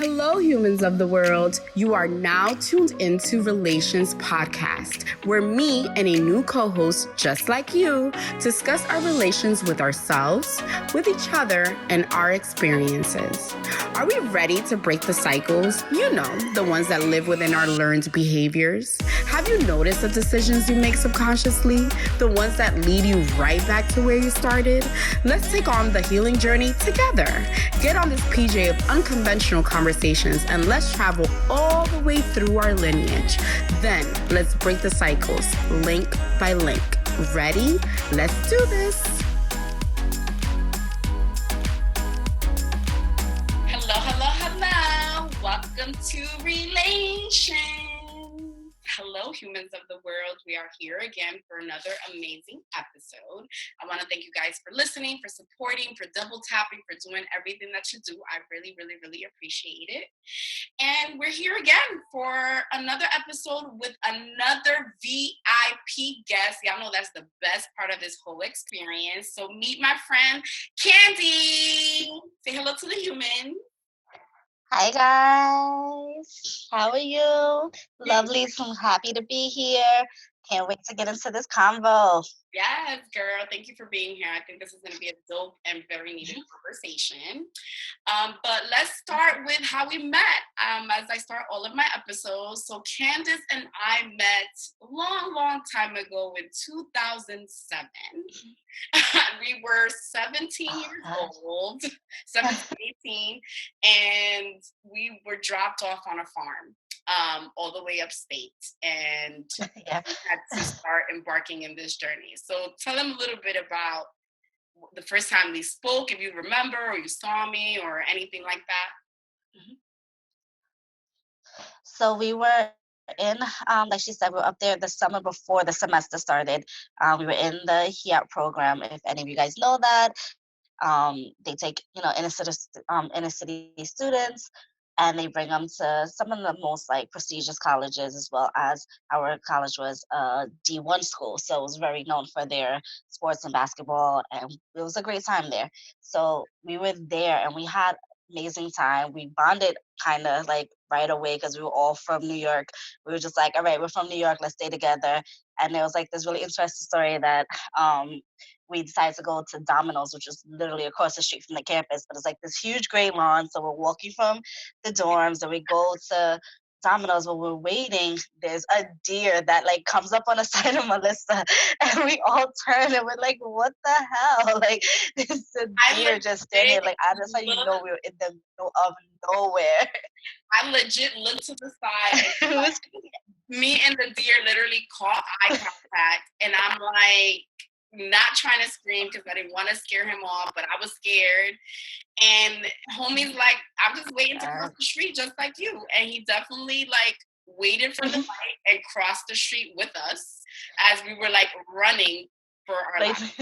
Hello, humans of the world. You are now tuned into Relayshons Podcast, where me and a new co-host just like you discuss our relations with ourselves, with each other, and our experiences. Are we ready to break the cycles? You know, the ones that live within our learned behaviors. Have you noticed the decisions you make subconsciously? The ones that lead you right back to where you started? Let's take on the healing journey together. Get on this PJ of unconventional conversations and let's travel all the way through our lineage. Then let's break the cycles link by link. Ready? Let's do this. Hello. Welcome to Relations. Hello, humans of the world. We are here again for another amazing episode. I want to thank you guys for listening, for supporting, for double tapping, for doing everything that you do. I really appreciate it. And we're here again for another episode with another VIP guest. Y'all know that's the best part of this whole experience. So meet my friend, Candace. Say hello to the humans. Hi guys, how are you? Lovely, so happy to be here. Can't wait to get into this convo. Yes, girl. Thank you for being here. I think this is going to be a dope and very needed conversation. But let's start with how we met. As I start all of my episodes. So Candace and I met long time ago in 2007. We were 17 years old, 17, 18, and we were dropped off on a farm. All the way upstate, and had to start embarking in this journey. So tell them a little bit about the first time we spoke, if you remember, or you saw me, or anything like that. Mm-hmm. So we were in, like she said, we were up there the summer before the semester started. We were in the HIAP program, if any of you guys know that. They take, inner city students, and they bring them to some of the most prestigious colleges, as well as our college was a D1 school. So it was very known for their sports and basketball, and it was a great time there. So we were there and we had amazing time. We bonded kind of right away because we were all from New York. We were just like, all right, we're from New York, let's stay together. And there was this really interesting story that we decided to go to Domino's, which was literally across the street from the campus. But it's this huge gray lawn. So we're walking from the dorms and we go to Domino's. When we're waiting, there's a deer that comes up on the side of Melissa, and we all turn and we're like, what the hell? There's a deer just standing there. That's how you know we were in the middle of nowhere. I legit looked to the side. And me and the deer literally caught eye contact, and I'm not trying to scream because I didn't want to scare him off, but I was scared. And homie's I'm just waiting to cross the street just like you. And he definitely waited for the light and crossed the street with us as we were running for our life.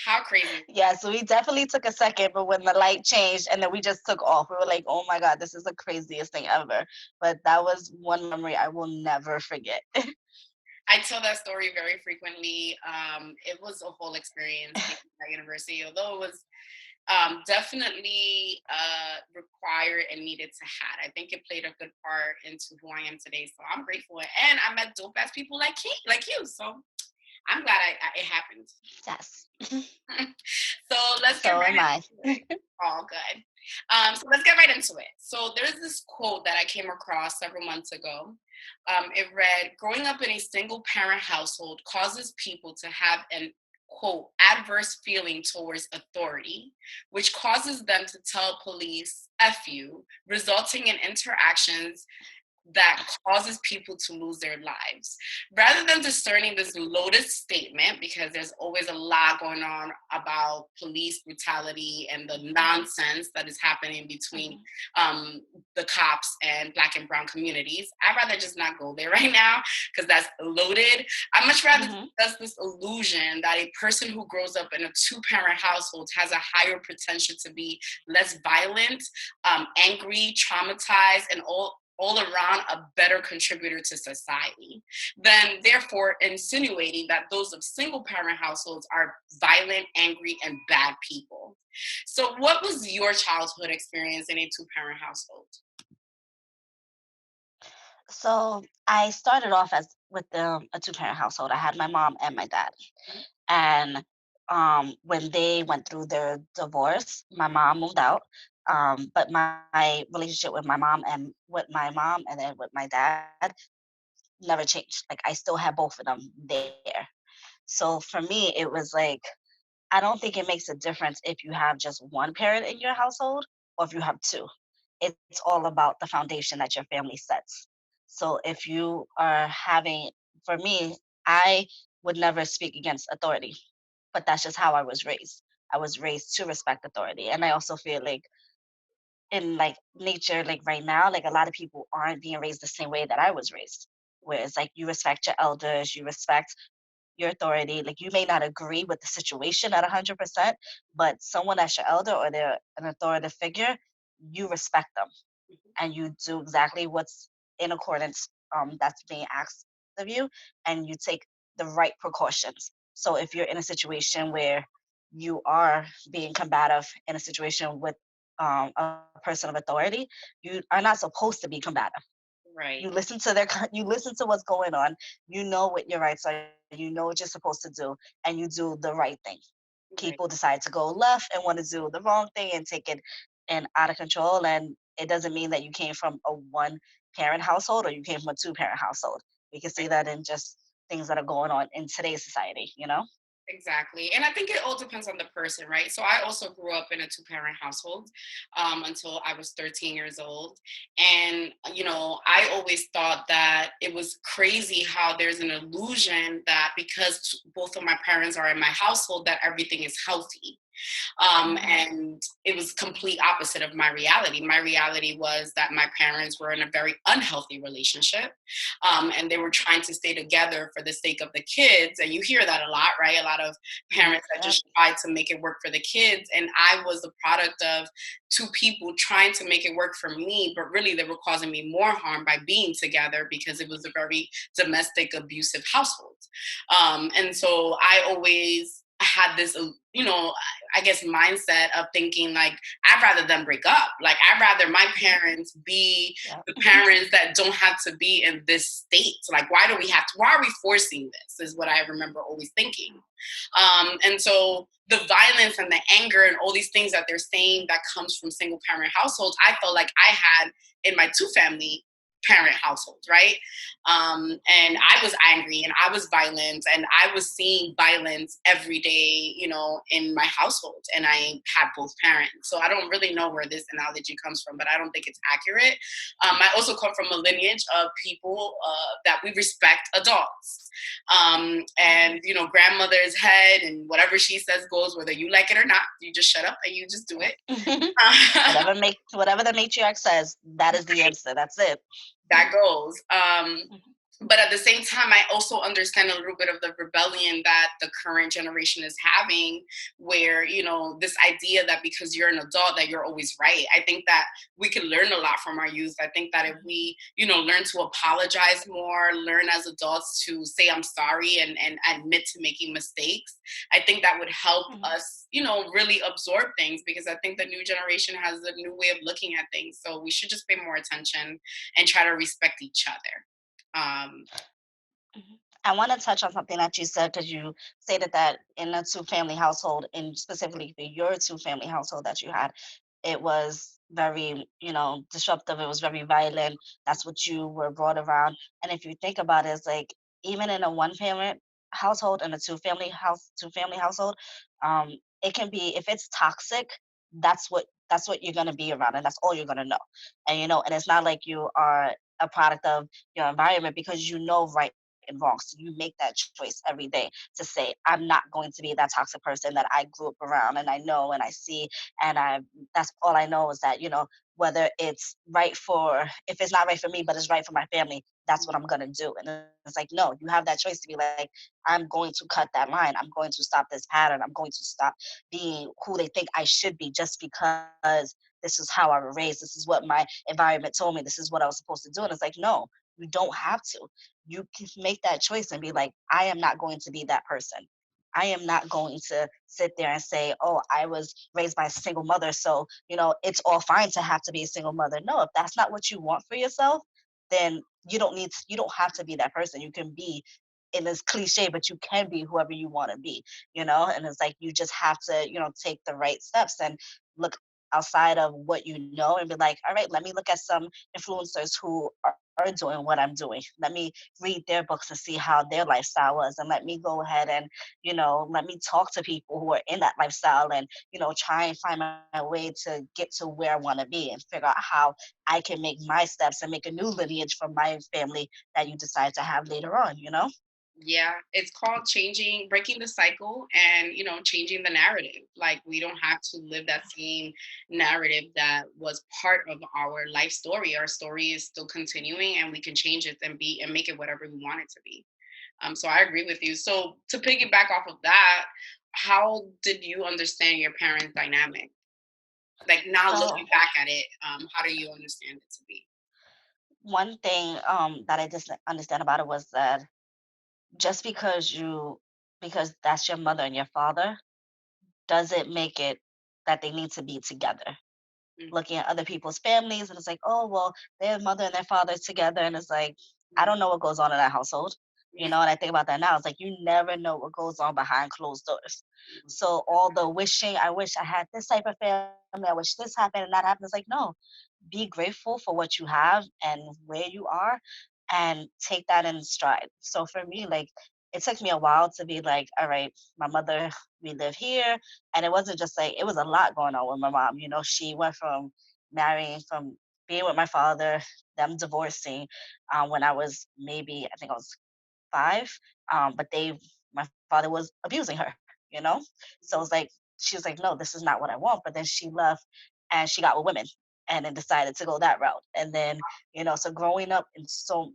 How crazy. Yeah, so we definitely took a second, but when the light changed and then we just took off, we were like, oh my God, this is the craziest thing ever. But that was one memory I will never forget. I tell that story very frequently. It was a whole experience at university, although it was definitely required and needed to have. I think it played a good part into who I am today. So I'm grateful. And I met dope ass people like you. So I'm glad it happened. Yes. So let's get right into it. All good. So let's get right into it. So there's this quote that I came across several months ago. It read, growing up in a single parent household causes people to have an, quote, adverse feeling towards authority, which causes them to tell police F you, resulting in interactions that causes people to lose their lives. Rather than discerning this loaded statement, because there's always a lot going on about police brutality and the nonsense that is happening between the cops and Black and brown communities, I'd rather just not go there right now because that's loaded. I'd much rather discuss this illusion that a person who grows up in a two-parent household has a higher potential to be less violent, angry, traumatized, and all around a better contributor to society, then therefore insinuating that those of single parent households are violent, angry, and bad people. So what was your childhood experience in a two-parent household? So I started off as with a two-parent household. I had my mom and my dad. And when they went through their divorce, my mom moved out. But my relationship with my mom and then with my dad never changed. Like I still have both of them there. So for me, it was like I don't think it makes a difference if you have just one parent in your household or if you have two. It's all about the foundation that your family sets. So if you are having, for me, I would never speak against authority, but that's just how I was raised. I was raised to respect authority. And I also feel like in like nature, like right now, like a lot of people aren't being raised the same way that I was raised. Where it's like you respect your elders, you respect your authority. Like you may not agree with the situation at 100%, but someone that's your elder or they're an authoritative figure, you respect them and you do exactly what's in accordance that's being asked of you, and you take the right precautions. So if you're in a situation where you are being combative in a situation with a person of authority, you are not supposed to be combative. You Right. listen to you listen to what's going on. You know what your rights are. You know what you're supposed to do, and you do the right thing. People Right. decide to go left and want to do the wrong thing and take it and out of control. And it doesn't mean that you came from a one parent household or you came from a two-parent household. We can see that in just things that are going on in today's society, you know? Exactly. And I think it all depends on the person, right? So I also grew up in a two-parent household until I was 13 years old. And, I always thought that it was crazy how there's an illusion that because both of my parents are in my household, that everything is healthy. Mhm. And it was complete opposite of my reality. My reality was that my parents were in a very unhealthy relationship, and they were trying to stay together for the sake of the kids. And you hear that a lot, right? A lot of parents that Yep. just try to make it work for the kids. And I was the product of two people trying to make it work for me, but really they were causing me more harm by being together because it was a very domestic, abusive household. And so I always had this, I guess mindset of thinking like I'd rather them break up. Like I'd rather my parents be Yep. the parents that don't have to be in this state. Like why are we forcing this is what I remember always thinking. And so the violence and the anger and all these things that they're saying that comes from single parent households, I felt like I had in my two family parent households, right? And I was angry and I was violent and I was seeing violence every day, in my household. And I had both parents. So I don't really know where this analogy comes from, but I don't think it's accurate. I also come from a lineage of people that we respect adults. And, grandmother's head and whatever she says goes, whether you like it or not, you just shut up and you just do it. Whatever the matriarch says, that is the answer. That's it. That goes. Mhm. But at the same time, I also understand a little bit of the rebellion that the current generation is having, where, this idea that because you're an adult, that you're always right. I think that we can learn a lot from our youth. I think that if we, learn to apologize more, learn as adults to say, I'm sorry and admit to making mistakes, I think that would help Mhm. us, really absorb things because I think the new generation has a new way of looking at things. So we should just pay more attention and try to respect each other. Um, Mhm. I want to touch on something that you said because you stated that in a two-family household, and specifically for your two-family household that you had, it was very, disruptive. It was very violent. That's what you were brought around. And if you think about it, it's like even in a one-parent household and a two-family household, it can be if it's toxic, that's what you're gonna be around, and that's all you're gonna know. And it's not like you are a product of your environment because you know right and wrong. So you make that choice every day to say, I'm not going to be that toxic person that I grew up around and I know and I see and that's all I know is that, whether it's right for if it's not right for me, but it's right for my family, that's what I'm gonna do. And it's like, no, you have that choice to be like, I'm going to cut that line. I'm going to stop this pattern. I'm going to stop being who they think I should be just because this is how I was raised, this is what my environment told me, this is what I was supposed to do. And it's like, no, you don't have to. You can make that choice and be like, I am not going to be that person. I am not going to sit there and say, oh, I was raised by a single mother, so, it's all fine to have to be a single mother. No, if that's not what you want for yourself, then you don't have to be that person. You can be, in this cliche, but you can be whoever you want to be, and it's like you just have to, take the right steps and look outside of what you know and be like, all right, let me look at some influencers who are doing what I'm doing. Let me read their books and see how their lifestyle was, and let me go ahead and, let me talk to people who are in that lifestyle and, try and find my way to get to where I want to be and figure out how I can make my steps and make a new lineage for my family that you decide to have later on. Yeah, it's called breaking the cycle and, changing the narrative. Like, we don't have to live that same narrative that was part of our life story. Our story is still continuing, and we can change it and make it whatever we want it to be. So I agree with you. So to piggyback off of that, how did you understand your parents' dynamic? Like, now So looking back at it, how do you understand it to be? one thing that I just understand about it was that just because that's your mother and your father doesn't make it that they need to be together. Mm, Looking at other people's families, and it's like, oh well, their mother and their father together, and it's like, I mm, don't know what goes on in that household. yeah, And I think about that now. It's like you never know what goes on behind closed doors. So all the wishing, I wish I had this type of family, I wish this happened and that happened. It's like, no, be grateful for what you have and where you are, and take that in stride. So for me, like, it took me a while to be like, all right, my mother, we live here. And it wasn't just like, it was a lot going on with my mom. She went from from being with my father, them divorcing when I was maybe, I think I was 5. But my father was abusing her, you know? So it's like, she was like, no, this is not what I want. But then she left and she got with women and then decided to go that route. And then, so growing up in so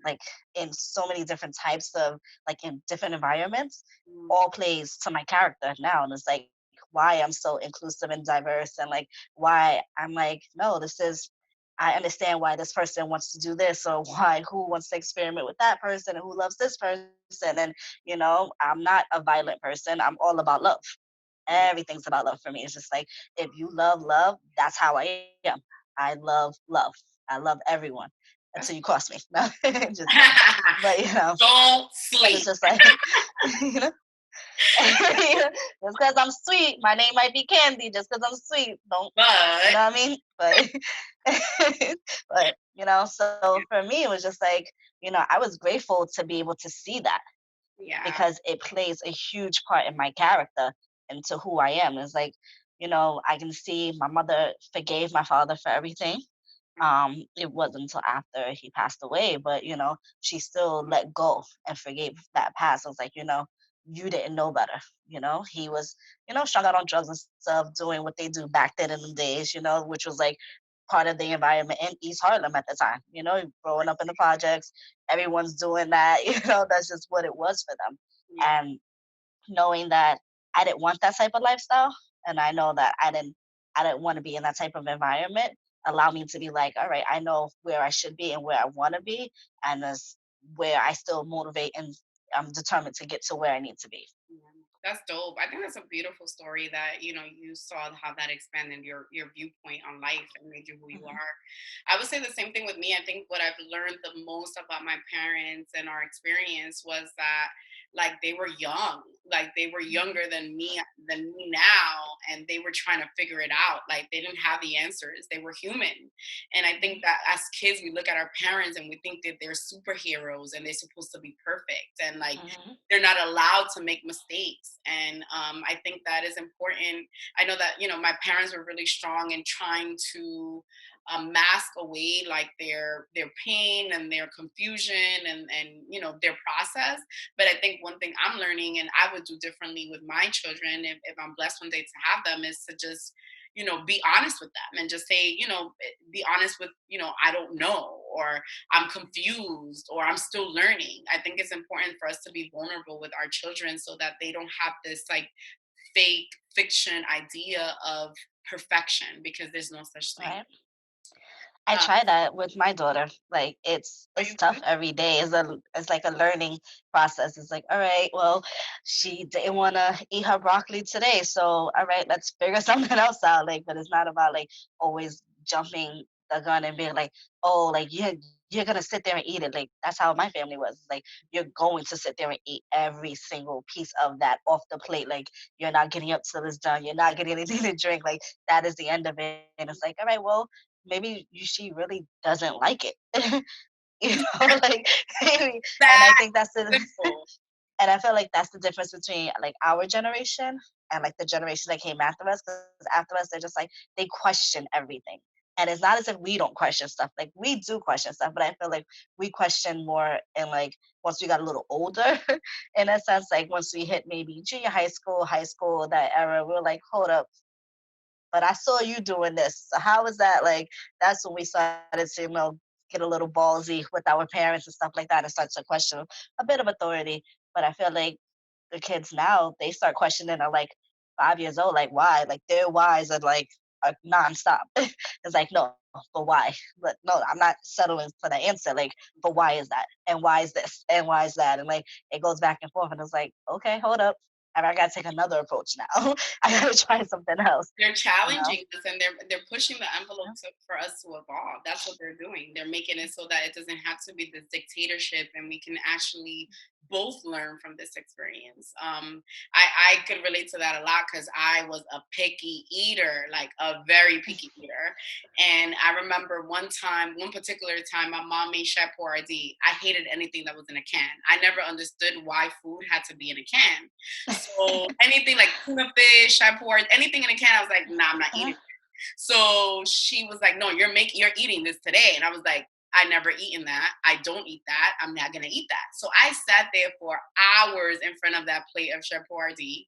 many different types of, like, in different environments, mm, all plays to my character now. And it's like, why I'm so inclusive and diverse, and like why I'm like, no, I understand why this person wants to do this, or why who wants to experiment with that person, and who loves this person. And I'm not a violent person. I'm all about love. yeah. Everything's about love for me. It's just like, if you love love, that's how I am. I love love. I love everyone until you That's cross me. No, just kidding. But Don't but it's sleep. just like, you know, just because I'm sweet, my name might be Candy. Just because I'm sweet, don't, you But know what I mean? But but so for me, it was just like, I was grateful to be able to see that, yeah. because it plays a huge part in my character and to who I am. It's like, I can see my mother forgave my father for everything. It wasn't until after he passed away, but she still let go and forgave that past. I was like, you didn't know better. He was, strung out on drugs and stuff, doing what they do back then in the days, which was like part of the environment in East Harlem at the time. Growing up in the projects, everyone's doing that. That's just what it was for them. Yeah. And knowing that I didn't want that type of lifestyle, and I know that I didn't want to be in that type of environment, allow me to be like, all right, I know where I should be and where I want to be, and that's where I still motivate and I'm determined to get to where I need to be. Yeah, that's dope. I think that's a beautiful story that, you saw how that expanded your viewpoint on life and made you who you Mhm. are. I would say the same thing with me. I think what I've learned the most about my parents and our experience was that, like, they were young, like they were younger than me now, and they were trying to figure it out. Like, they didn't have the answers. They were human. And I think that as kids we look at our parents and we think that they're superheroes and they're supposed to be perfect, and like Mhm. they're not allowed to make mistakes. And I think that is important. I know that, my parents were really strong in trying to mask away, like, their pain and their confusion and their process. But I think one thing I'm learning, and I would do differently with my children, if I'm blessed one day to have them, is to just be honest with them and just say, be honest with, I don't know, or I'm confused, or I'm still learning. I think it's important for us to be vulnerable with our children so that they don't have this, like, fake fiction idea of perfection, because there's no such thing. Right. I Um, try that with my daughter. Like are it's you tough good? every day. It's like a learning process. It's like, all right, well, she didn't want to eat her broccoli today, so all right, let's figure something else out. Like, but it's not about like always jumping the gun and being like, oh, like you're gonna sit there and eat it. Like that's how my family was. Like you're going to sit there and eat every single piece of that off the plate. Like you're not getting up till it's done. You're not getting anything to drink. Like that is the end of it. And it's like, all right, well, maybe she really doesn't like it. Like maybe, and I That think that's the simple. and I feel like that's the difference between like our generation and like the generation that came after us. Because after us, they're just like they question everything, and it's not as if we don't question stuff. Like we do question stuff, but I feel like we question more and like once we got a little older, in a sense, like once we hit maybe junior high school, that era, we are like, hold up, but I saw you doing this. So how is that? Like that's when we started to, get a little ballsy with our parents and stuff like that and start to question a bit of authority. But I feel like the kids now, they start questioning at like 5 years old, like why? Like their whys are nonstop. It's like, no, but why? But no, I'm not settling for the answer. Like, but why is that? And why is this? And why is that? And like it goes back and forth. And it's like, okay, hold up. I gotta take another approach now. I gotta try something else. They're You know? challenging us, and they're pushing the envelope for us to evolve. That's what they're doing. They're making it so that it doesn't have to be this dictatorship, and we can actually both learn from this experience. I could relate to that a lot because I was a picky eater, like a very picky eater. And I remember one particular time, my mom made chef boyardee. I hated anything that was in a can. I never understood why food had to be in a can. So anything like tuna fish, chef boyardee, anything in a can, I was like, nah, I'm not eating it. So she was like, no, you're eating this today. And I was like, I never eaten that. I don't eat that. I'm not gonna eat that. So I sat there for hours in front of that plate of chef boyardee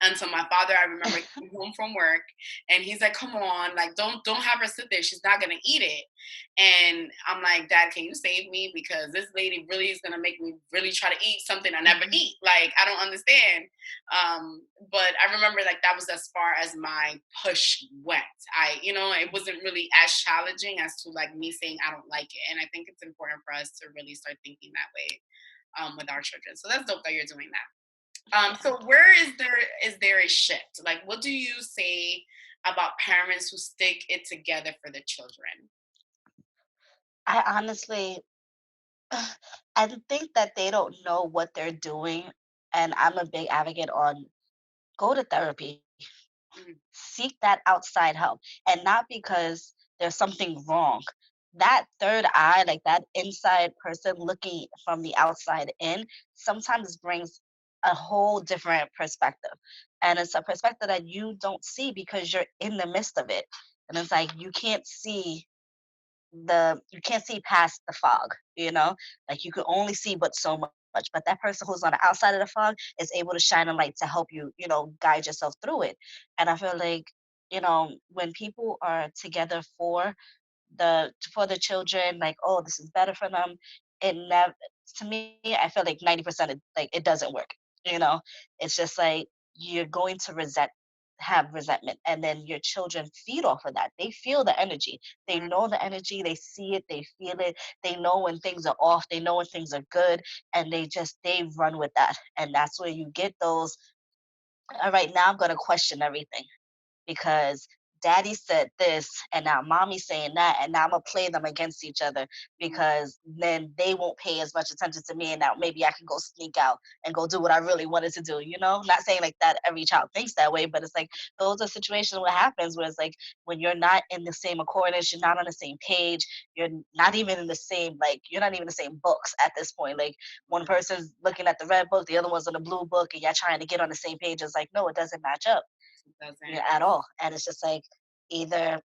until my father, I remember, came home from work, and he's like, come on, like don't have her sit there, she's not gonna eat it. And I'm like, Dad, can you save me, because this lady really is gonna make me really try to eat something I never eat. Like I don't understand. But I remember like that was as far as my push went. It wasn't really as challenging as to like me saying I don't like it. And I think it's important for us to really start thinking that way with our children. So that's dope that you're doing that. So where is there a shift? Like, what do you say about parents who stick it together for the children? I honestly, I think that they don't know what they're doing, and I'm a big advocate on go to therapy, Mm, seek that outside help, and not because there's something wrong. That third eye, like that inside person looking from the outside in, sometimes brings a whole different perspective. And it's a perspective that you don't see because you're in the midst of it. And it's like you can't see past the fog, like you can only see but so much. But that person who's on the outside of the fog is able to shine a light to help you, guide yourself through it. And I feel like, when people are together for the children, like, oh, this is better for them, it never, to me, I feel like 90% of, like, it doesn't work, you know it's just like you're going to have resentment, and then your children feed off of that. They feel the energy, they mm, know the energy, they see it, they feel it, they know when things are off, they know when things are good, and they run with that. And that's where you get those, all right, now I'm going to question everything because daddy said this and now mommy's saying that, and now I'm gonna play them against each other mm. because then they won't pay as much attention to me, and now maybe I can go sneak out and go do what I really wanted to do. Not saying like that every child thinks that way, but it's like those are situations what happens where it's like when you're not in the same accordance, you're not on the same page, you're not even in the same, like, you're not even in the same books at this point. Like one person's looking at the red book, the other one's on the blue book, and you're trying to get on the same page. It's like, no, it doesn't match up, It doesn't. at all. And it's just like either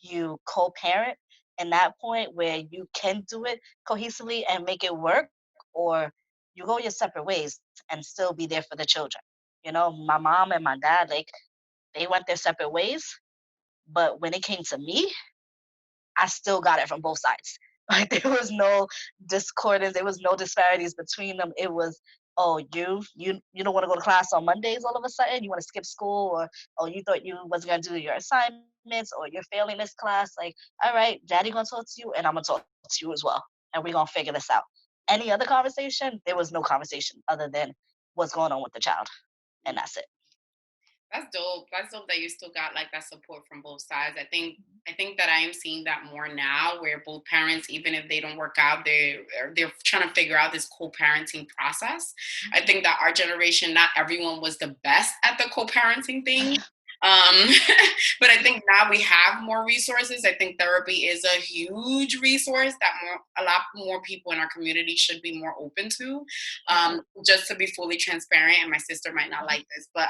you co-parent in that point where you can do it cohesively and make it work, or you go your separate ways and still be there for the children. My mom and my dad, like, they went their separate ways, but when it came to me, I still got it from both sides. Like there was no discordance, there was no disparities between them. It was oh, you don't want to go to class on Mondays all of a sudden, you want to skip school, or oh, you thought you wasn't gonna do your assignments, or you're failing this class. Like, all right, daddy gonna talk to you, and I'm gonna talk to you as well, and we're gonna figure this out. Any other conversation, there was no conversation other than what's going on with the child, and that's it. That's dope. That's dope that you still got like that support from both sides. I think that I am seeing that more now, where both parents, even if they don't work out, they're trying to figure out this co-parenting process. I think that our generation, not everyone was the best at the co-parenting thing. Um, but I think now we have more resources. I think therapy is a huge resource that a lot more people in our community should be more open to. Just to be fully transparent, and my sister might not like this, but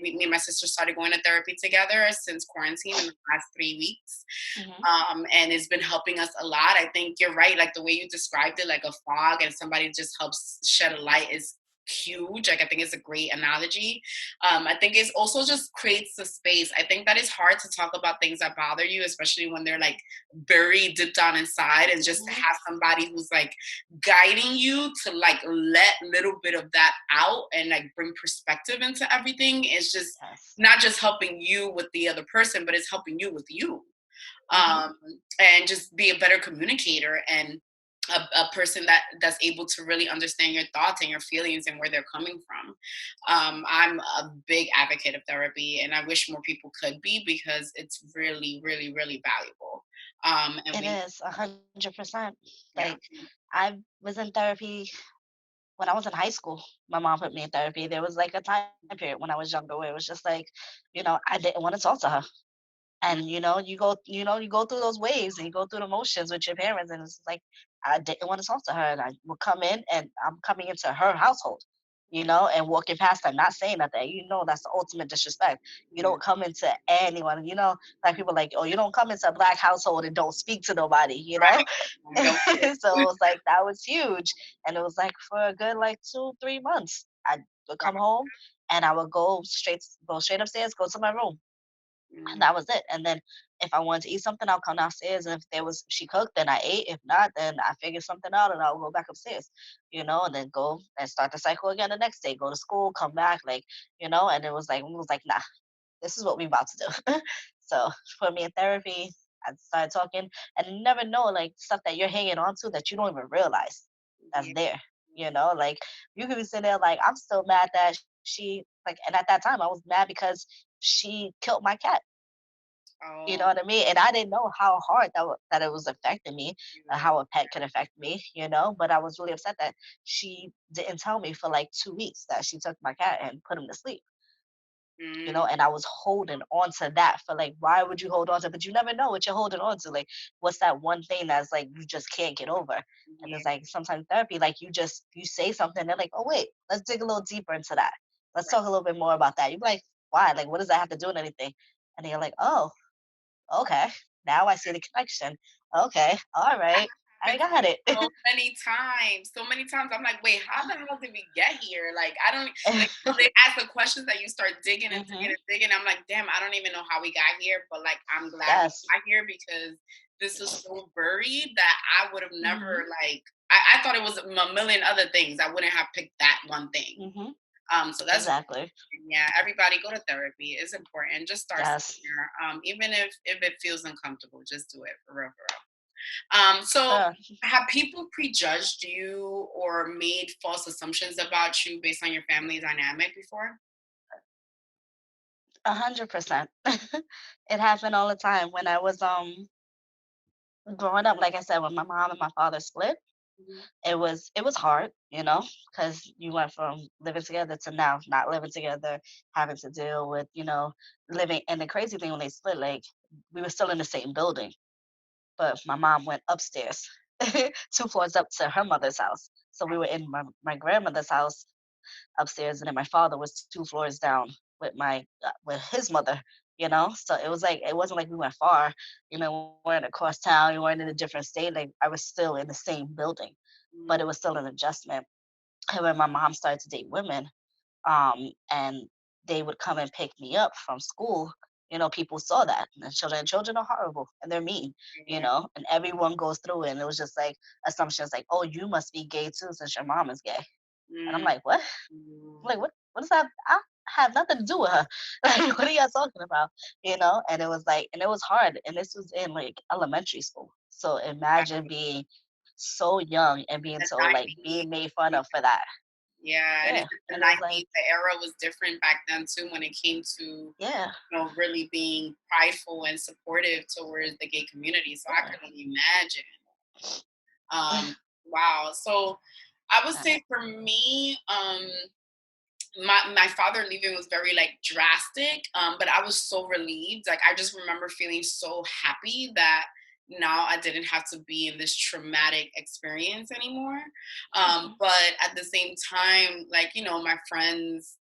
me and my sister started going to therapy together since quarantine in the last 3 weeks. And it's been helping us a lot. I think you're right. Like the way you described it, like a fog and somebody just helps shed a light is huge. Like I think it's a great analogy. I think it's also just creates the space. I think that it's hard to talk about things that bother you, especially when they're like buried deep down inside, and just to have somebody who's like guiding you to like let a little bit of that out and like bring perspective into everything is just not just helping you with the other person, but it's helping you with you. And just be a better communicator and a person that's able to really understand your thoughts and your feelings and where they're coming from. I'm a big advocate of therapy, and I wish more people could be, because it's really, really, really valuable. It is 100%. Like, Yeah. I was in therapy when I was in high school. My mom put me in therapy. There was like a time period when I was younger where it was just like, I didn't want to talk to her. And you go through those waves and you go through the motions with your parents, and it's like I didn't want to talk to her, and I would come in, and I'm coming into her household, and walking past her, not saying nothing. That's the ultimate disrespect. You Yeah. don't come into anyone, like people like, oh, you don't come into a black household and don't speak to nobody, Right. Don't So it was like that was huge. And it was like for a good like 2-3 months I would come home, and I would go straight upstairs, go to my room, and that was it. And then if I wanted to eat something, I'll come downstairs. And if she cooked, then I ate. If not, then I figured something out and I'll go back upstairs, and then go and start the cycle again the next day. Go to school, come back, and it was like, nah, this is what we about to do. So put me in therapy. I started talking, and you never know, like stuff that you're hanging on to that you don't even realize that's Yeah. there. Like you could be sitting there like, I'm still mad that and at that time I was mad because she killed my cat. You know Oh, what I mean? And I didn't know how hard that it was affecting me, how a pet could affect me, But I was really upset that she didn't tell me for like 2 weeks that she took my cat and put him to sleep. mm, And I was holding on to that for like, why would you hold on to? But you never know what you're holding on to. Like, what's that one thing that's like you just can't get over? And yeah. it's like sometimes therapy, like you say something, they're like, oh wait, let's dig a little deeper into that. Let's talk a little bit more about that. You're like, why? Like, what does that have to do with anything? And then you're like, oh, okay, now I see the connection. Okay, all right, I Happened to got me it. so many times. So many times. I'm like, wait, how the hell did we get here? Like, I don't like they ask the questions that you start digging and digging Hmm. and digging. I'm like, damn, I don't even know how we got here, but like I'm glad we Yes. got here, because this was so buried that I would have never Hmm. like I thought it was a million other things. I wouldn't have picked that one thing. Hmm. So that's Exactly. yeah, everybody go to therapy. It's important. Just start Yes. somewhere. Even if it feels uncomfortable, just do it for real, for real. So Uh, have people prejudged you or made false assumptions about you based on your family dynamic before? 100%. It happened all the time when I was growing up. Like I said, when my mom and my father split, Mhm. it was hard, because you went from living together to now not living together, having to deal with, living. And the crazy thing when they split, like we were still in the same building, but my mom went upstairs, 2 floors up to her mother's house. So we were in my grandmother's house upstairs, and then my father was 2 floors down with his mother. So it was like it wasn't like we went far. We weren't across town. We weren't in a different state. Like I was still in the same building, but Mm, it was still an adjustment. And when my mom started to date women, and they would come and pick me up from school. People saw that, and children are horrible and they're mean, yeah. and everyone goes through it. And it was just like assumptions like, oh, you must be gay too since your mom is gay. And I'm Mm. like, what? I'm like, what does that? I have nothing to do with her. Like, what are y'all talking about? And it was like, and it was hard. And this was in like elementary school. So imagine being so young and being The told, like, 90s. being made fun of for that. Yeah, and Yeah. it's just the And it was like, 90s. The era was different back then too when it came to yeah, really being prideful and supportive towards the gay community. So I yeah. could only imagine. Wow. So I would say for me, my father leaving was very like drastic, but I was so relieved. Like I just remember feeling so happy that now I didn't have to be in this traumatic experience anymore. But at the same time, like my friends,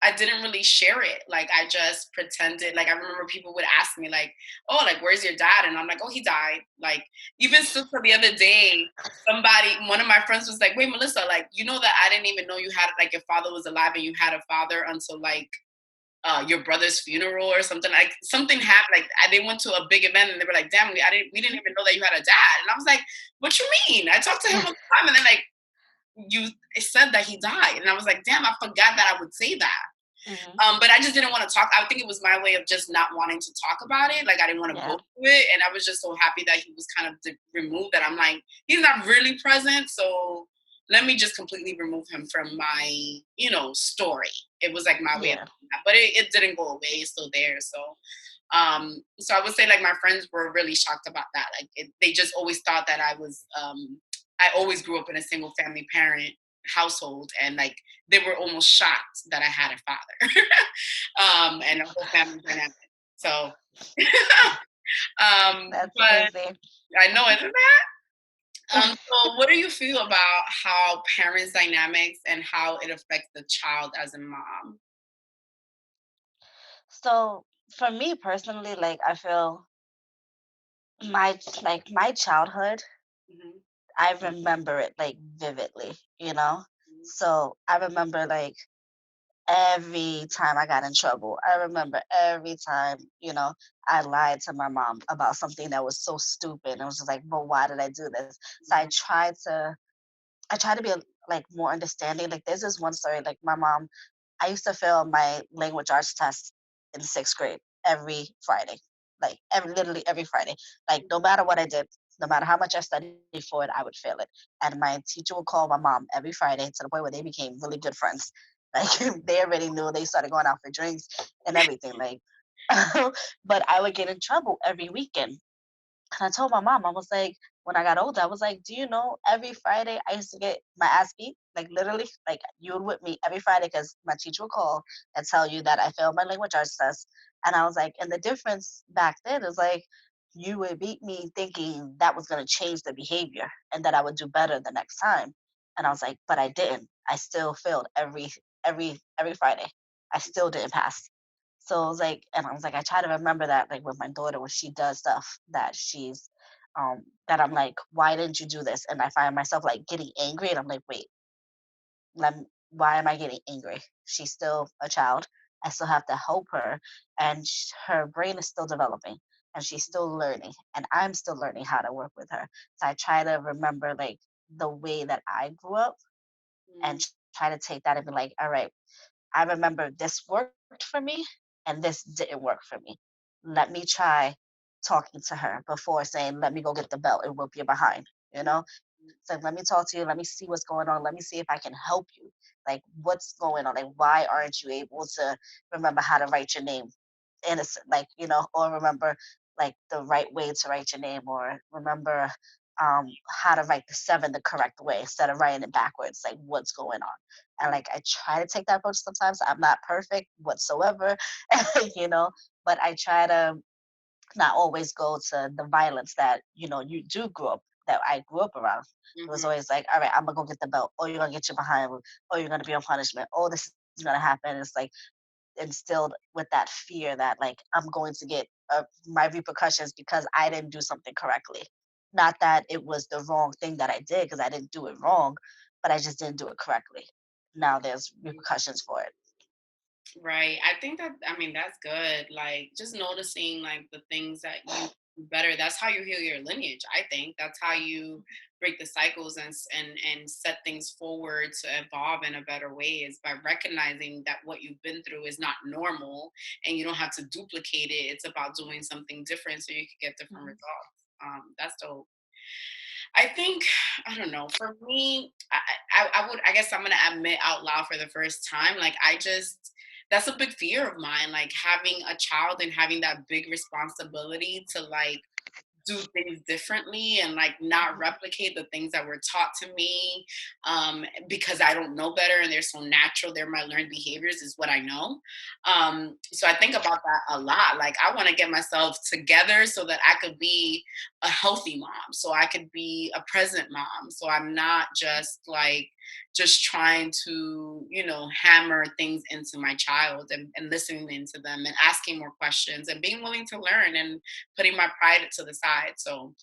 I didn't really share it. Like I just pretended. Like I remember people would ask me, like, "Oh, like where's your dad?" And I'm like, "Oh, he died." Like even still to the other day, one of my friends was like, "Wait, Melissa, like you know that I didn't even know you had like your father was alive and you had a father until like your brother's funeral or something. Like something happened. Like they went to a big event and they were like, "Damn, we didn't even know that you had a dad." And I was like, "What you mean? I talked to him all the time." And then like you said that he died, and I was like, "Damn, I forgot that I would say that." Mm-hmm. But I just didn't want to talk. I think it was my way of just not wanting to talk about it. Like I didn't want to go Yeah. through it. And I was just so happy that he was kind of removed that I'm like, he's not really present. So let me just completely remove him from my, story. It was like my way of Yeah. doing that. But it didn't go away. It's still there. So I would say like my friends were really shocked about that. Like they just always thought that I always grew up in a single family parent household, and like they were almost shocked that I had a father, and a whole family dynamic. So, That's but crazy. I know, isn't it? So what do you feel about how parents' dynamics and how it affects the child as a mom? So for me personally, like I feel my childhood, Mm-hmm. I remember it like vividly. So I remember like every time I got in trouble. I remember every time, I lied to my mom about something that was so stupid. I was just like, but why did I do this? So I try to be like more understanding. Like there's this one story, like my mom, I used to fail my language arts test in 6th grade every Friday, like literally every Friday. Like no matter what I did, no matter how much I studied for it, I would fail it. And my teacher would call my mom every Friday to the point where they became really good friends. Like they already knew. They started going out for drinks and everything. Like, but I would get in trouble every weekend. And I told my mom, I was like, when I got older, I was like, do you know, every Friday I used to get my ass beat? Like, literally, like, you would whip me every Friday because my teacher would call and tell you that I failed my language arts test. And I was like, and the difference back then is like, you would beat me thinking that was going to change the behavior and that I would do better the next time. And I was like, but I didn't. I still failed every Friday. I still didn't pass. So I was like, and I was like, I try to remember that, like with my daughter, when she does stuff that I'm like, why didn't you do this? And I find myself like getting angry, and I'm like, wait, why am I getting angry? She's still a child. I still have to help her, and her brain is still developing, and she's still learning, and I'm still learning how to work with her. So I try to remember like the way that I grew up, and try to take that and be like, all right, I remember this worked for me and this didn't work for me. Let me try talking to her before saying, let me go get the belt and whoop you behind. You know, it's like, let me talk to you. Let me see what's going on. Let me see if I can help you. Like, what's going on? Like, why aren't you able to remember how to write your name? Innocent, like, or remember like the right way to write your name, or remember how to write the 7 the correct way instead of writing it backwards. Like, what's going on? And like, I try to take that approach sometimes. I'm not perfect whatsoever, you know, but I try to not always go to the violence that you do grow up that I grew up around. It was Mm-hmm. always like, all right, I'm gonna go get the belt, or you're gonna get you behind, or you're gonna be on punishment, oh, this is gonna happen. It's like instilled with that fear that like I'm going to get my repercussions because I didn't do something correctly. Not that it was the wrong thing that I did, because I didn't do it wrong, but I just didn't do it correctly. Now there's repercussions for it. Right. I think that, I mean, that's good. Like, just noticing like the things that you do better. That's how you heal your lineage. I think that's how you break the cycles and set things forward to evolve in a better way is by recognizing that what you've been through is not normal and you don't have to duplicate it. It's about doing something different so you can get different results. That's dope. I think, I don't know, for me, I guess I'm going to admit out loud for the first time, like, that's a big fear of mine, like having a child and having that big responsibility to like do things differently and like not replicate the things that were taught to me, because I don't know better and they're so natural. They're my learned behaviors is what I know. So I think about that a lot. Like I want to get myself together so that I could be a healthy mom, so I could be a present mom. So I'm not just trying to, hammer things into my child and listening into them and asking more questions and being willing to learn and putting my pride to the side. So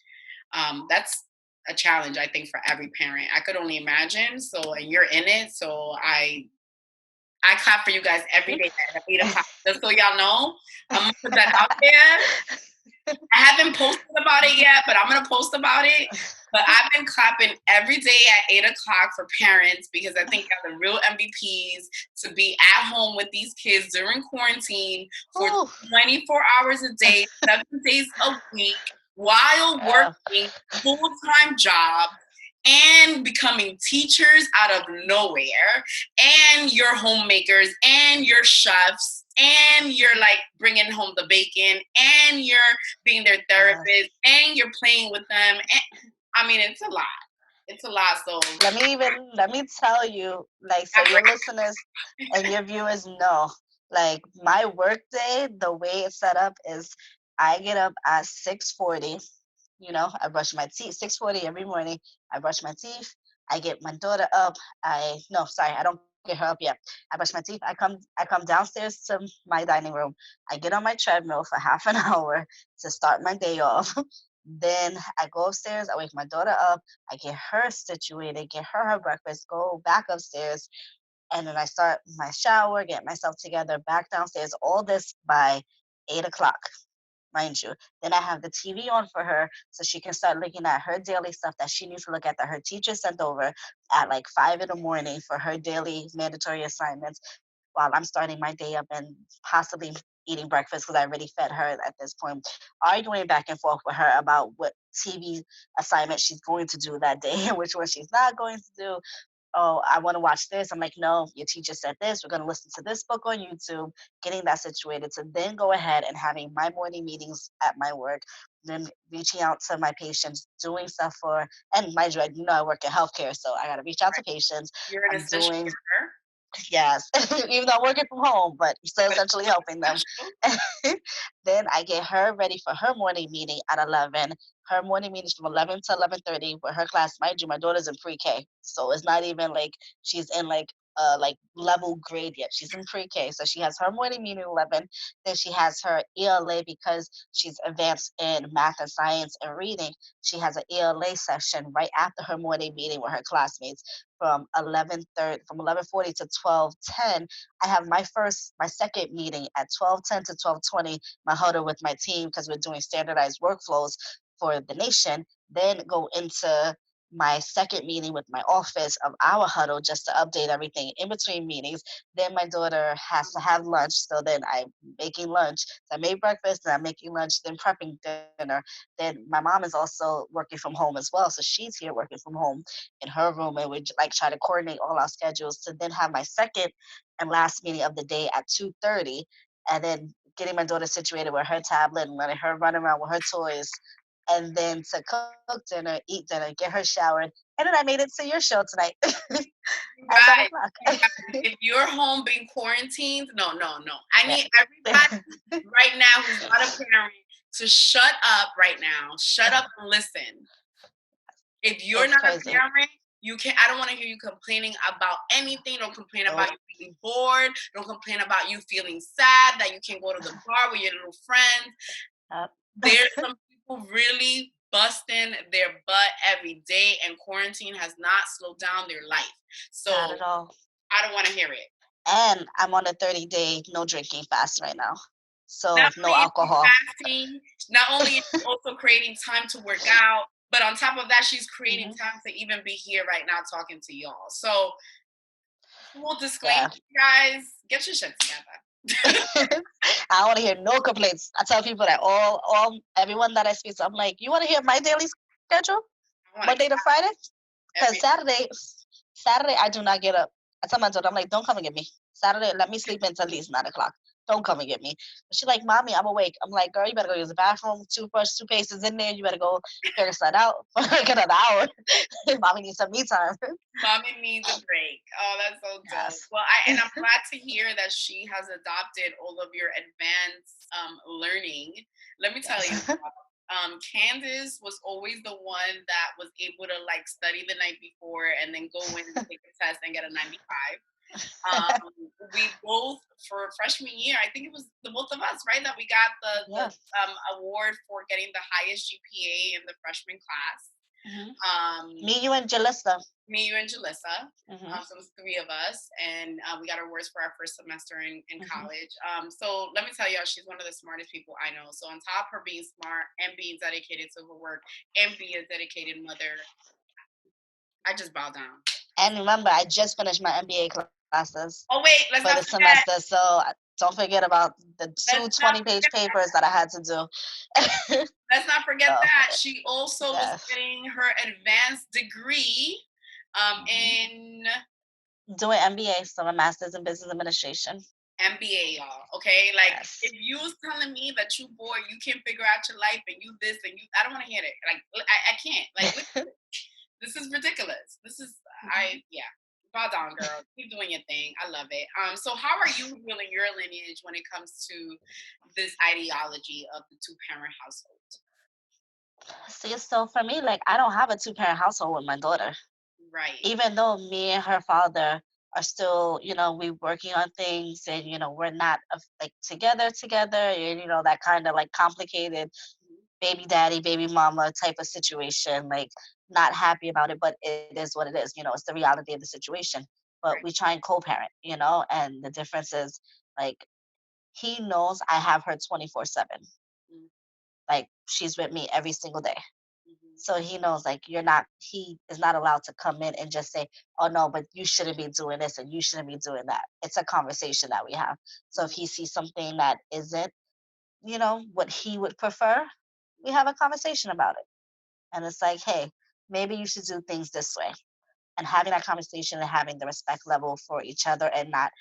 that's a challenge, I think, for every parent. I could only imagine. So, and you're in it. So I clap for you guys every day at 8:00, just so y'all know. I'm going to put that out there. I haven't posted about it yet, but I'm going to post about it. But I've been clapping every day at 8:00 for parents because I think they're the real MVPs to be at home with these kids during quarantine for 24 hours a day, 7 days a week, while working full-time jobs and becoming teachers out of nowhere, and you're homemakers and you're chefs and you're like bringing home the bacon and you're being their therapist and you're playing with them. And, I mean, it's a lot. It's a lot. So let me tell you, like, so your listeners and your viewers know, like, my work day, the way it's set up is I get up at 6:40. I brush my teeth. 6:40 every morning. I brush my teeth. I get my daughter up. I don't get her up yet. I brush my teeth. I come downstairs to my dining room. I get on my treadmill for half an hour to start my day off. Then I go upstairs. I wake my daughter up. I get her situated, get her breakfast, go back upstairs, and then I start my shower, get myself together, back downstairs. All this by 8:00, mind you. Then I have the TV on for her so she can start looking at her daily stuff that she needs to look at that her teacher sent over at like 5 in the morning for her daily mandatory assignments while I'm starting my day up and possibly eating breakfast because I already fed her at this point, arguing back and forth with her about what TV assignment she's going to do that day and which one she's not going to do. Oh, I want to watch this. I'm like, no, your teacher said this. We're going to listen to this book on YouTube, getting that situated to then go ahead and having my morning meetings at my work, then reaching out to my patients, doing stuff and mind you, I work in healthcare, so I got to reach out to patients. You're an essential worker. Yes, even though I'm working from home, but still essentially helping them. Then I get her ready for her morning meeting at 11. Her morning meeting is from 11 to 11:30 with her class. Mind you, my daughter's in pre-K, so it's not even like she's in like level grade yet. She's in pre-K, so she has her morning meeting at 11. Then she has her ELA because she's advanced in math and science and reading. She has an ELA session right after her morning meeting with her classmates from 11:40 to 12:10. I have my second meeting at 12:10 to 12:20, my huddle with my team because we're doing standardized workflows for the nation. Then go into my second meeting with my office of our huddle just to update everything in between meetings. Then my daughter has to have lunch, so then I'm making lunch. So I made breakfast, and I'm making lunch, then prepping dinner. Then my mom is also working from home as well, so she's here working from home in her room, and we like try to coordinate all our schedules to then have my second and last meeting of the day at 2:30, and then getting my daughter situated with her tablet and letting her run around with her toys, and then to cook dinner, eat dinner, get her showered, and then I made it to your show tonight. Right. If you're home being quarantined, no. I need everybody right now who's not a parent to shut up right now. Shut up and listen. If you're not a parent, I don't want to hear you complaining about anything. Don't complain about you being bored. Don't complain about you feeling sad that you can't go to the bar with your little friends. There's some people really busting their butt every day, and quarantine has not slowed down their life. So not at all. I don't want to hear it. And I'm on a 30-day no drinking fast right now. So no alcohol. Fasting, not only is she also creating time to work out, But on top of that, she's creating Mm-hmm. time to even be here right now talking to y'all. So, full disclaimer, Yeah. guys, get your shit together. I don't want to hear no complaints. I tell people that everyone that I speak to, I'm like, you want to hear my daily schedule, Monday to Friday? Because Saturday I do not get up. I tell my daughter, I'm like, don't come and get me. Saturday, let me sleep until at least 9 o'clock. Don't come and get me. But she's like, Mommy, I'm awake. I'm like, girl, you better go use the bathroom. Toothbrush, toothpaste is in there. You better go figure that out for like another hour. Mommy needs some me time. Mommy needs a break. Oh, that's so dope. Yes. Well, I'm glad to hear that she has adopted all of your advanced learning. Let me tell you, Candace was always the one that was able to like study the night before and then go in and take a test and get a 95. We both, for freshman year, I think it was the both of us, right? That we got the award for getting the highest GPA in the freshman class. Mm-hmm. Me, you, and Jalissa. So it was 3 of us, and we got awards for our first semester in college. So let me tell y'all, she's one of the smartest people I know. So on top of her being smart and being dedicated to her work and being a dedicated mother, I just bow down. And remember, I just finished my MBA classes. Oh wait, let's for not the forget. semester. So don't forget about the 2 20-page papers that I had to do. Let's not forget that she also was getting her advanced degree in doing MBA, so a master's in business administration. MBA, y'all. Okay, like if you was telling me that you bored, you can't figure out your life and you this and you, I don't want to hear it. Like I can't. Like this is ridiculous. This is bow down, girl. Keep doing your thing. I love it. So how are you healing your lineage when it comes to this ideology of the 2-parent household? See, so for me, like I don't have a 2-parent household with my daughter. Right. Even though me and her father are still, we working on things, and we're not like together, and that kind of like complicated baby daddy, baby mama type of situation. Like not happy about it, but it is what it is. It's the reality of the situation. But we try and co-parent, and the difference is like he knows I have her 24/7. Like she's with me every single day. So he knows like he is not allowed to come in and just say, oh no, but you shouldn't be doing this and you shouldn't be doing that. It's a conversation that we have. So if he sees something that isn't, what he would prefer, we have a conversation about it. And it's like, hey, maybe you should do things this way. And having that conversation and having the respect level for each other and not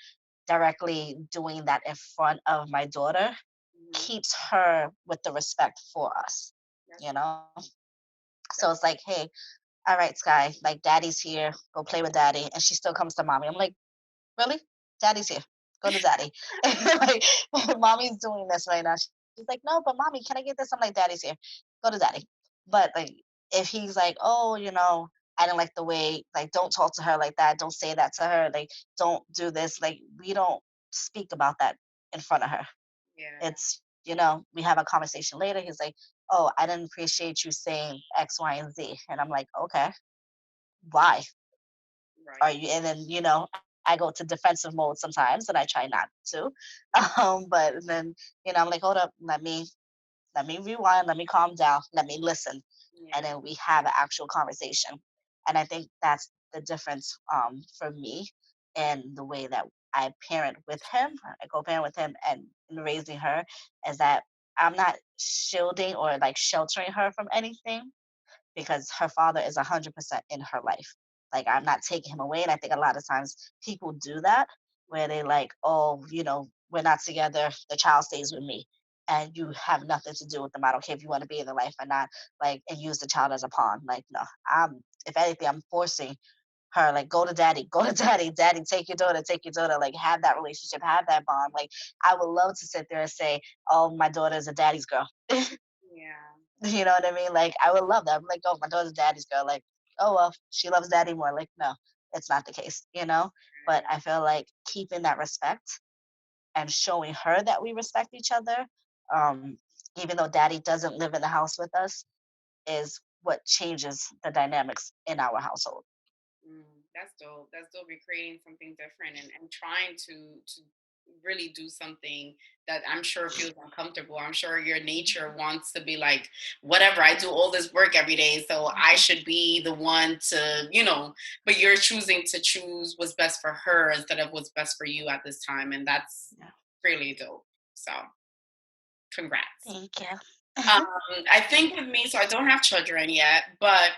directly doing that in front of my daughter keeps her with the respect for us, So it's like, hey, all right, Sky, like daddy's here, go play with daddy. And she still comes to mommy. I'm like, really? Daddy's here. Go to daddy. Like, mommy's doing this right now. She's like, no, but mommy, can I get this? I'm like, daddy's here. Go to daddy. But like, if he's like, oh, I don't like the way, like, don't talk to her like that. Don't say that to her. Like, don't do this. Like, we don't speak about that in front of her. Yeah. It's, we have a conversation later. He's like, oh, I didn't appreciate you saying X, Y, and Z. And I'm like, okay, why? Right. Are you? And then, I go to defensive mode sometimes, and I try not to. But then, I'm like, hold up, let me rewind, let me calm down, let me listen, and then we have an actual conversation. And I think that's the difference for me and the way that I parent with him. I co-parent with him and in raising her, is that I'm not shielding or like sheltering her from anything, because her father is 100% in her life. Like I'm not taking him away. And I think a lot of times people do that, where they like, oh, we're not together, the child stays with me. And you have nothing to do with them. I don't care if you want to be in their life or not, like, and use the child as a pawn. Like, no, if anything, I'm forcing her, like, go to daddy, daddy, take your daughter, like, have that relationship, have that bond. Like, I would love to sit there and say, oh, my daughter is a daddy's girl. Yeah. You know what I mean? Like, I would love that. I'm like, oh, my daughter's daddy's girl. Like, oh, well, she loves daddy more. Like, no, it's not the case. But I feel like keeping that respect and showing her that we respect each other, even though daddy doesn't live in the house with us, is what changes the dynamics in our household. That's dope. That's dope. You're creating something different and trying to really do something that I'm sure feels uncomfortable. I'm sure your nature wants to be like, whatever, I do all this work every day, so I should be the one to, but you're choosing to choose what's best for her instead of what's best for you at this time. And that's really dope. So congrats. Thank you. I think with me, so I don't have children yet, but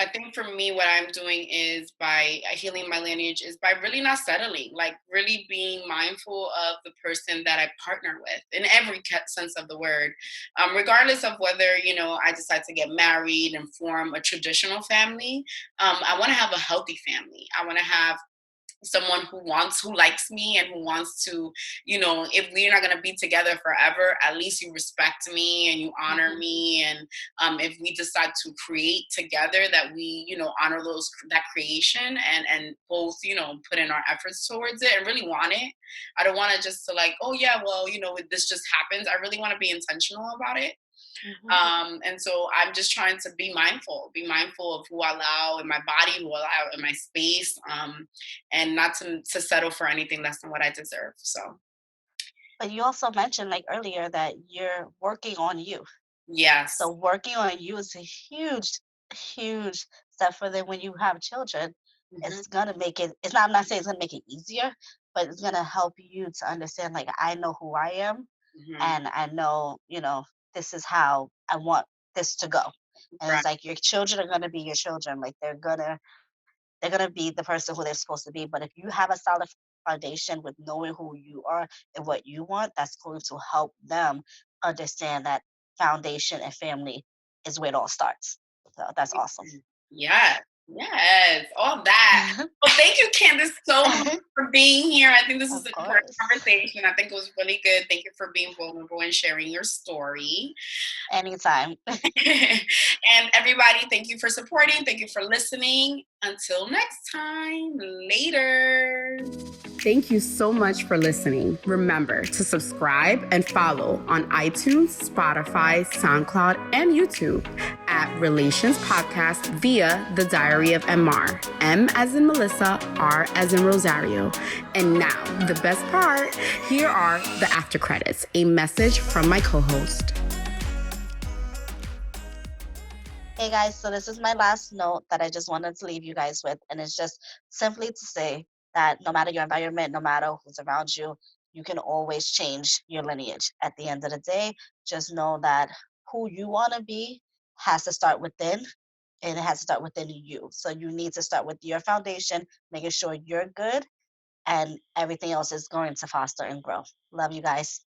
I think for me, what I'm doing is by healing my lineage is by really not settling, like really being mindful of the person that I partner with in every sense of the word, regardless of whether, I decide to get married and form a traditional family. I want to have a healthy family. I want to have someone who likes me and who wants to, if we're not going to be together forever, at least you respect me and you honor me. And if we decide to create together, that we, honor that creation and both, put in our efforts towards it and really want it. I don't want to just to like, oh yeah, well, this just happens. I really want to be intentional about it. And so I'm just trying to be mindful of who I allow in my body, who I allow in my space, and not to settle for anything less than what I deserve. So. But you also mentioned like earlier that you're working on you. Yes. So working on you is a huge, huge step for them when you have children. It's gonna make it, I'm not saying it's gonna make it easier, but it's gonna help you to understand like I know who I am and I know, this is how I want this to go. And it's like your children are gonna be your children. Like they're gonna be the person who they're supposed to be. But if you have a solid foundation with knowing who you are and what you want, that's going to help them understand that foundation and family is where it all starts. So that's awesome. Yes, all that. Well, thank you, Candace, so much for being here. I think this is an important conversation. I think it was really good. Thank you for being vulnerable and sharing your story. Anytime. And everybody, thank you for supporting. Thank you for listening. Until next time, later. Thank you so much for listening. Remember to subscribe and follow on iTunes, Spotify, SoundCloud, and YouTube at Relayshons Podcast via The Diary of MR. M as in Melissa, R as in Rosario. And now, the best part, here are the after credits, a message from my co-host. Hey guys, so this is my last note that I just wanted to leave you guys with, and it's just simply to say that no matter your environment, no matter who's around you, you can always change your lineage. At the end of the day, just know that who you want to be has to start within, and it has to start within you. So you need to start with your foundation, making sure you're good, and everything else is going to foster and grow. Love you guys.